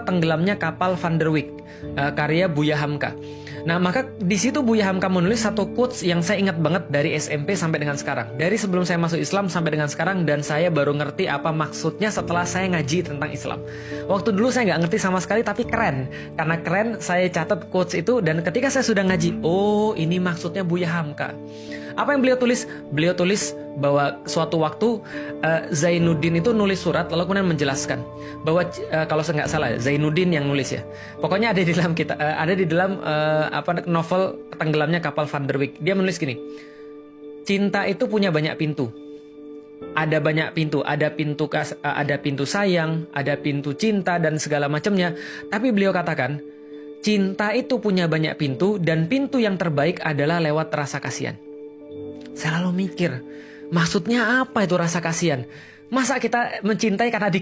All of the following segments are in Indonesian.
Tenggelamnya Kapal Van der Wijk, karya Buya Hamka. Nah, maka di situ Buya Hamka menulis satu quotes yang saya ingat banget dari SMP sampai dengan sekarang. Dari sebelum saya masuk Islam sampai dengan sekarang, dan saya baru ngerti apa maksudnya setelah saya ngaji tentang Islam. Waktu dulu saya nggak ngerti sama sekali, tapi keren. Karena keren, saya catat quotes itu, dan ketika saya sudah ngaji, oh ini maksudnya Buya Hamka. Apa yang beliau tulis? Beliau tulis bahwa suatu waktu Zainuddin itu nulis surat lalu kemudian menjelaskan bahwa kalau saya nggak salah Zainuddin yang nulis ya. Pokoknya ada di dalam novel Tenggelamnya Kapal Van der Wijk. Dia menulis gini. Cinta itu punya banyak pintu. Ada banyak pintu, ada pintu sayang, ada pintu cinta dan segala macamnya. Tapi beliau katakan, cinta itu punya banyak pintu dan pintu yang terbaik adalah lewat rasa kasihan. Saya lalu mikir, maksudnya apa itu rasa kasihan? Masa kita mencintai karena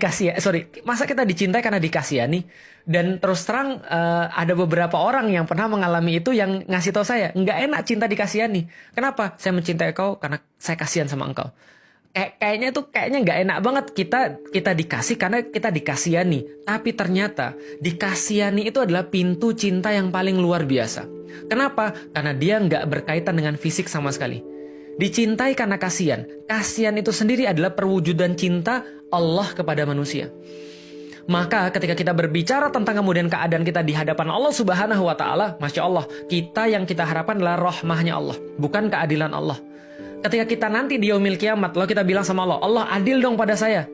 masa kita dicintai karena dikasihani? Dan terus terang ada beberapa orang yang pernah mengalami itu yang ngasih tahu saya, nggak enak cinta dikasihani. Kenapa? Saya mencintai kau karena saya kasihan sama engkau. Kayaknya nggak enak banget kita dikasih karena kita dikasihani. Tapi ternyata dikasihani itu adalah pintu cinta yang paling luar biasa. Kenapa? Karena dia nggak berkaitan dengan fisik sama sekali. Dicintai karena kasihan. Kasihan itu sendiri adalah perwujudan cinta Allah kepada manusia. Maka ketika kita berbicara tentang kemudian keadaan kita di hadapan Allah Subhanahu wa Ta'ala, Masya Allah, yang kita harapkan adalah rahmahnya Allah, bukan keadilan Allah. Ketika kita nanti di yaumil kiamat, lalu kita bilang sama Allah, Allah adil dong pada saya.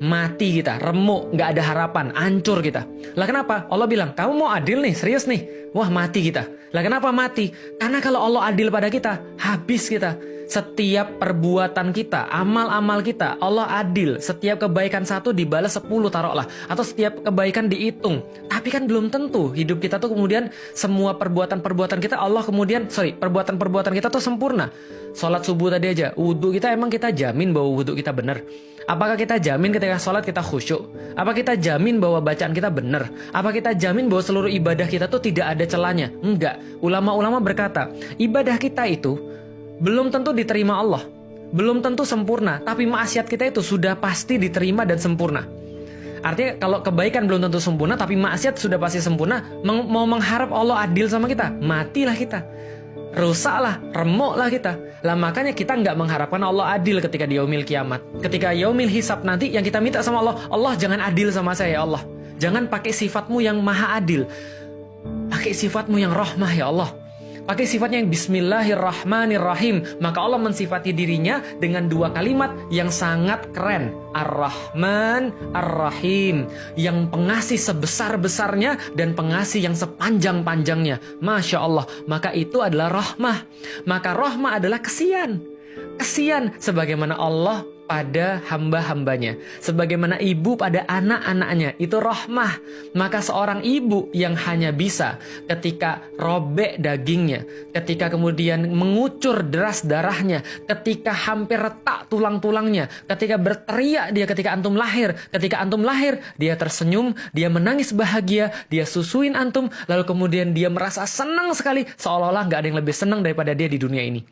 Mati kita, remuk, gak ada harapan, hancur kita. Lah kenapa? Allah bilang, kamu mau adil nih, serius nih. Wah, mati kita. Lah kenapa mati? Karena kalau Allah adil pada kita, habis kita. Setiap perbuatan kita, amal-amal kita, Allah adil. Setiap kebaikan satu dibalas 10 taruhlah. Atau setiap kebaikan dihitung. Tapi kan belum tentu hidup kita tuh kemudian semua perbuatan-perbuatan kita perbuatan-perbuatan kita tuh sempurna. Sholat subuh tadi aja, wudhu kita emang kita jamin bahwa wudhu kita benar? Apakah kita jamin ketika sholat kita khusyuk? Apa kita jamin bahwa bacaan kita benar? Apa kita jamin bahwa seluruh ibadah kita tuh tidak ada celahnya? Enggak. Ulama-ulama berkata, ibadah kita itu belum tentu diterima Allah. Belum tentu sempurna. Tapi maksiat kita itu sudah pasti diterima dan sempurna. Artinya kalau kebaikan belum tentu sempurna, tapi maksiat sudah pasti sempurna. Mau mengharap Allah adil sama kita, matilah kita. Rusaklah, remuklah kita. Lah makanya kita nggak mengharapkan Allah adil ketika di yaumil kiamat. Ketika yaumil hisab nanti yang kita minta sama Allah, Allah jangan adil sama saya ya Allah. Jangan pakai sifatmu yang maha adil. Pakai sifatmu yang rahmah ya Allah. Pakai sifatnya yang Bismillahirrahmanirrahim. Maka Allah mensifati dirinya dengan dua kalimat yang sangat keren. Ar-Rahman, Ar-Rahim. Yang pengasih sebesar-besarnya dan pengasih yang sepanjang-panjangnya. Masya Allah. Maka itu adalah rahmah. Maka rahmah adalah kesian. Kesian sebagaimana Allah pada hamba-hambanya, sebagaimana ibu pada anak-anaknya, itu rahmah. Maka seorang ibu yang hanya bisa ketika robek dagingnya, ketika kemudian mengucur deras darahnya, ketika hampir retak tulang-tulangnya, ketika berteriak dia ketika antum lahir dia tersenyum, dia menangis bahagia, dia susuin antum, lalu kemudian dia merasa senang sekali, seolah-olah gak ada yang lebih senang daripada dia di dunia ini.